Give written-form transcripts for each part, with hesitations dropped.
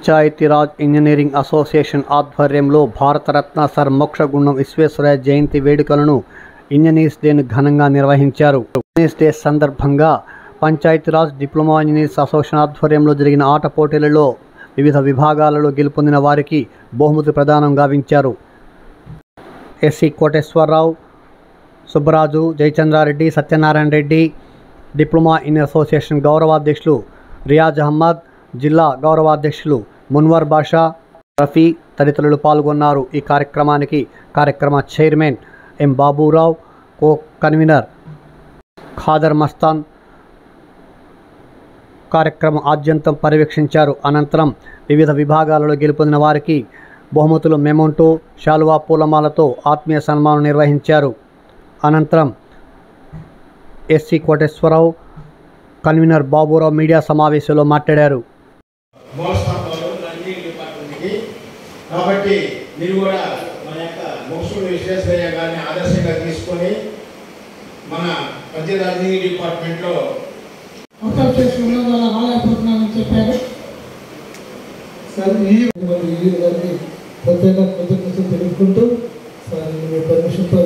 Panchayati Raj engineering association ఆధ్వర్యంలో Bharat Ratna sir Mokshagundam Visvesvaraya జయంతి వేడుకలను engineers డేను ఘనంగా నిర్వహించారు. ఇంజనీర్స్ డే సందర్భంగా పంచాయతీరాజ్ డిప్లొమా ఇంజనీర్స్ అసోసియేషన్ ఆధ్వర్యంలో జరిగిన ఆట పోటీలలో వివిధ విభాగాలలో గెలుపొందిన వారికి బహుమతి ప్రదానం గావించారు. SC Koteswara Rao, Subbaraju, Jayachandra Reddy, Satyanarayana Reddy, diploma engineer association గౌరవాధ్యక్షులు రియాజ్ అహ్మద్, జిల్లా గౌరవాధ్యక్షులు మున్వర్ బాషా, రఫీ తదితరులు పాల్గొన్నారు. ఈ కార్యక్రమ chairman M Babu Rao, co convener Khader Mastan కార్యక్రమం ఆద్యంతం పర్యవేక్షించారు. అనంతరం వివిధ విభాగాలలో గెలుపొందిన వారికి బహుమతులు, మెమోంటో, శాలువా, పూలమాలతో ఆత్మీయ సన్మానం నిర్వహించారు. అనంతరం SC Koteswararao, convener Baburao media సమావేశంలో మాట్లాడారు. కాబట్టి మీరు కూడా మన యొక్క మోక్షగుండం విశ్వేశ్వరయ్య గారిని ఆదర్శంగా తీసుకొని మన పంచాయతీరాజ్ డిపార్ట్మెంట్లో అవుట్ చేసి ఉన్నందువల్ల రాలేకపోతున్నానని చెప్పారు. సార్ ఈ గారికి ప్రత్యేక కృతజ్ఞతలు తెలుపుకుంటూ సార్ మీ పర్మిషన్తో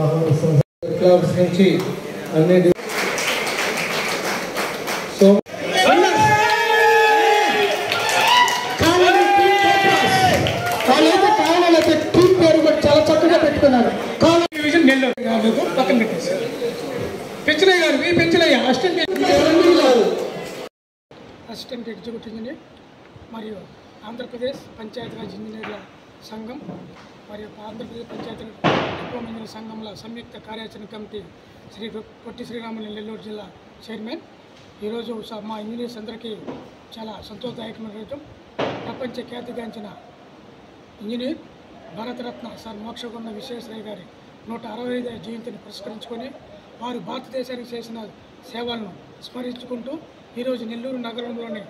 ఆహ్వానిస్తాం. క్లబ్స్ నుంచి అన్ని సో టీం పేరు కూడా చాలా చక్కగా పెట్టుకున్నారు. నెల్లూరు గారు పక్కన పెట్టేశారు. పెంచలయ్య గారు, వి పెంచలయ్య అసిస్టెంట్ ఎగ్జిక్యూటివ్ ఇంజనీర్ మరియు ఆంధ్రప్రదేశ్ పంచాయతీరాజ్ ఇంజనీర్ల సంఘం మరియు ఆంధ్రప్రదేశ్ పంచాయతీరాజ్ డిప్లొమా ఇంజనీర్ సంఘంలో సంయుక్త కార్యాచరణ కమిటీ శ్రీ పొట్టి శ్రీరాములు నెల్లూరు జిల్లా చైర్మన్. ఈరోజు మా ఇంజనీర్స్ అందరికీ చాలా సంతోషదాయకమైన రోజు. ప్రపంచ ఖ్యాతిగాంచిన ఇంజనీర్ భారతరత్న సర్ మోక్షగుండం విశ్వేశ్వరయ్య గారి 165వ జయంతిని పురస్కరించుకొని వారు భారతదేశానికి చేసిన సేవలను స్మరించుకుంటూ ఈరోజు నెల్లూరు నగరంలోని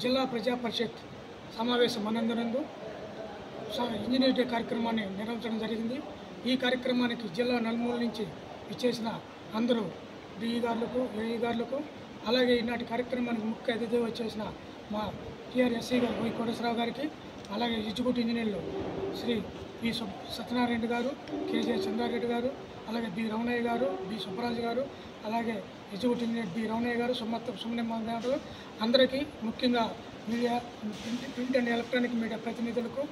జిల్లా ప్రజా పరిషత్ సమావేశం మనందనందు ఇంజనీర్ డే కార్యక్రమాన్ని నిర్వహించడం జరిగింది. ఈ కార్యక్రమానికి జిల్లా నలుమూల నుంచి ఇచ్చేసిన అందరూ డిఈ గారులకు, ఏఈ గారులకు, అలాగే ఈనాటి కార్యక్రమానికి ముఖ్య అతిథి వచ్చేసిన మా టీఆర్ఎస్సీ గారు వై కోటేశ్వరరావు గారికి, అలాగే ఎగ్జిక్యూటివ్ ఇంజనీర్లు శ్రీ బి సత్యనారాయణ గారు, కేజే చంద్రారెడ్డి గారు, అలాగే బి రమణయ్య గారు, బి సుబ్బరాజు గారు, అలాగే ఎగ్జిక్యూటివ్ ఇంజనీర్ బి రమణయ్య గారు, సుమనమ్మ గారు, అందరికీ ముఖ్యంగా media, print and electronic media ప్రతినిధులకు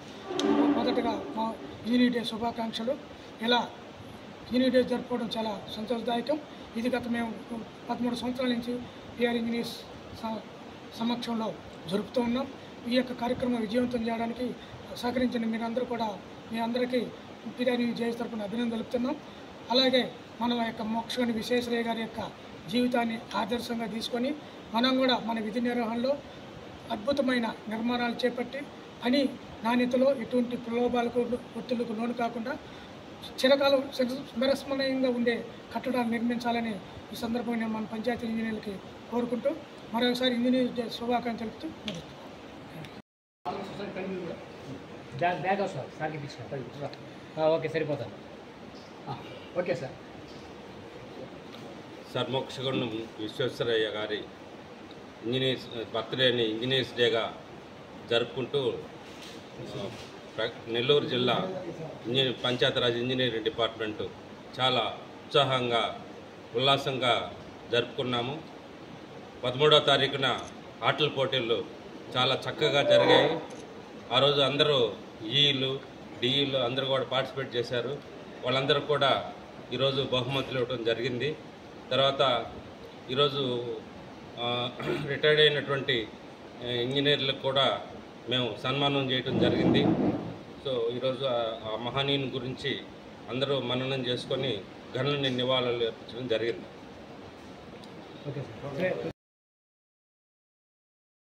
మొదటగా మా ఇంజనీర్ డే శుభాకాంక్షలు. ఇలా ఇంజనీర్ డే జరుపుకోవడం చాలా సంతోషదాయకం. ఇది గత మేము 13 సంవత్సరాల నుంచి పిఆర్ ఇంజనీర్స్ సమక్షంలో జరుపుతూ ఉన్నాం. ఈ యొక్క కార్యక్రమం విజయవంతం చేయడానికి సహకరించిన మీరందరూ కూడా మీ అందరికీ పిఆర్ జేఎస్ తరపున అభినందనలు తెలుపుతున్నాం. అలాగే మన యొక్క మోక్షగుండం విశ్వేశ్వరయ్య గారి యొక్క జీవితాన్ని ఆదర్శంగా తీసుకొని మనం కూడా మన విధి నిర్వహణలో అద్భుతమైన నిర్మాణాలు చేపట్టి పని నాణ్యతలో ఎటువంటి ప్రలోభాలకు, ఒత్తిళ్లకు లోను కాకుండా చిరకాలం స్మరస్మరణీయంగా ఉండే కట్టడాలు నిర్మించాలని ఈ సందర్భంగా నేను మన పంచాయతీ ఇంజనీర్లకి కోరుకుంటూ మరోసారి ఇంజనీర్ డే శుభాకాంక్షలు తెలుపుతూ ఓకే సరిపోతాను. Okay sir. Sir Mokshagundam Visvesvaraya గారి బర్త్డేని ఇంజనీర్స్ డేగా జరుపుకుంటూ నెల్లూరు జిల్లా పంచాయతీరాజ్ ఇంజనీరింగ్ డిపార్ట్మెంటు చాలా ఉత్సాహంగా, ఉల్లాసంగా జరుపుకున్నాము. 13వ తారీఖున ఆటల పోటీలు చాలా చక్కగా జరిగాయి. ఆ రోజు అందరూ ఈఈలు, డిఈలు అందరూ కూడా పార్టిసిపేట్ చేశారు. వాళ్ళందరూ కూడా ఈరోజు బహుమతులు ఇవ్వడం జరిగింది. తర్వాత ఈరోజు రిటైర్డ్ అయినటువంటి ఇంజనీర్లకు కూడా మేము సన్మానం చేయడం జరిగింది. సో ఈరోజు ఆ మహనీయుని గురించి అందరూ మననం చేసుకొని ఘన నివాళులు అర్పించడం జరిగింది.